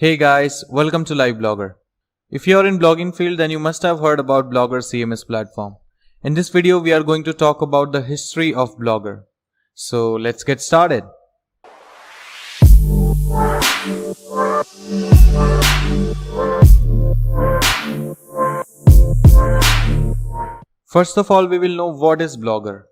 Hey guys, welcome to Live Blogger. If you are in blogging field, then you must have heard about Blogger CMS platform. In this video, we are going to talk about the history of Blogger. So let's get started. First of all, we will know what is Blogger.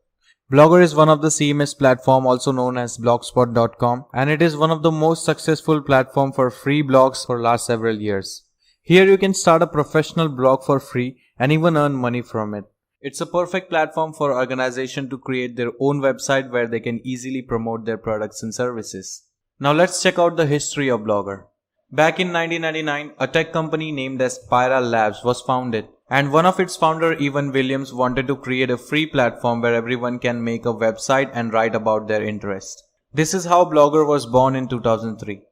Blogger is one of the CMS platform also known as blogspot.com, and it is one of the most successful platform for free blogs for last several years. Here you can start a professional blog for free and even earn money from it. It's a perfect platform for organization to create their own website where they can easily promote their products and services. Now let's check out the history of Blogger. Back in 1999, a tech company named as Pyra Labs was founded, and one of its founder, Evan Williams, wanted to create a free platform where everyone can make a website and write about their interest. This is how Blogger was born in 2003.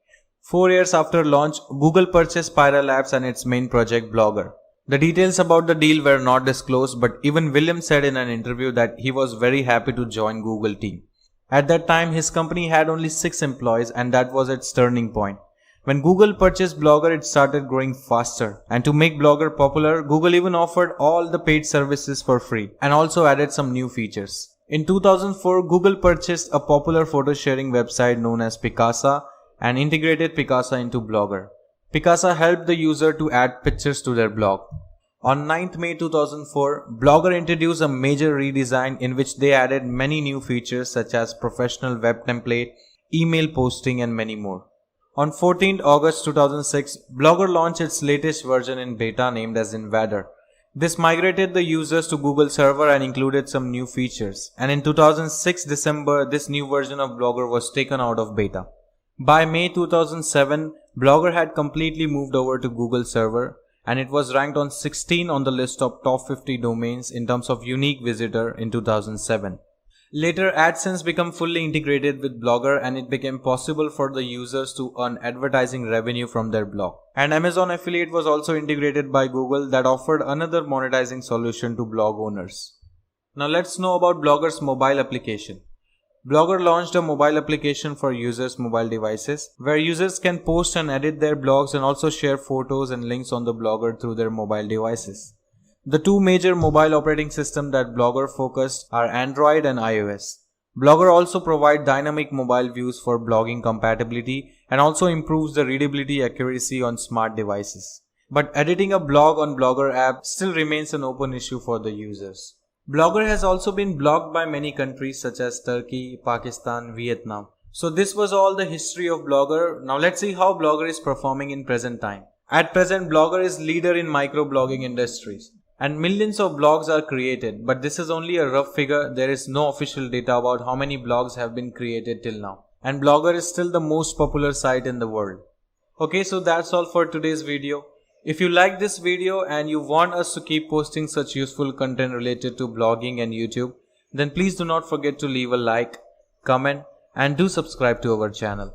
4 years after launch, Google purchased Pyra Labs and its main project Blogger. The details about the deal were not disclosed, but Evan Williams said in an interview that he was very happy to join Google team. At that time, his company had only 6 employees, and that was its turning point. When Google purchased Blogger, it started growing faster, and to make Blogger popular, Google even offered all the paid services for free and also added some new features. In 2004, Google purchased a popular photo sharing website known as Picasa and integrated Picasa into Blogger. Picasa helped the user to add pictures to their blog. On 9th May 2004, Blogger introduced a major redesign in which they added many new features such as professional web template, email posting, and many more. On 14th August 2006, Blogger launched its latest version in beta named as Invader. This migrated the users to Google server and included some new features. And in 2006 December, this new version of Blogger was taken out of beta. By May 2007, Blogger had completely moved over to Google server, and it was ranked on 16 on the list of top 50 domains in terms of unique visitor in 2007. Later, AdSense became fully integrated with Blogger, and it became possible for the users to earn advertising revenue from their blog. And Amazon Affiliate was also integrated by Google that offered another monetizing solution to blog owners. Now let's know about Blogger's mobile application. Blogger launched a mobile application for users' mobile devices where users can post and edit their blogs and also share photos and links on the Blogger through their mobile devices. The two major mobile operating systems that Blogger focused are Android and iOS. Blogger also provides dynamic mobile views for blogging compatibility and also improves the readability accuracy on smart devices. But editing a blog on Blogger app still remains an open issue for the users. Blogger has also been blocked by many countries such as Turkey, Pakistan, Vietnam. So this was all the history of Blogger. Now let's see how Blogger is performing in present time. At present, Blogger is leader in microblogging industries. And millions of blogs are created, but this is only a rough figure. There is no official data about how many blogs have been created till now. And Blogger is still the most popular site in the world. Okay, so that's all for today's video. If you like this video and you want us to keep posting such useful content related to blogging and YouTube, then please do not forget to leave a like, comment, and do subscribe to our channel.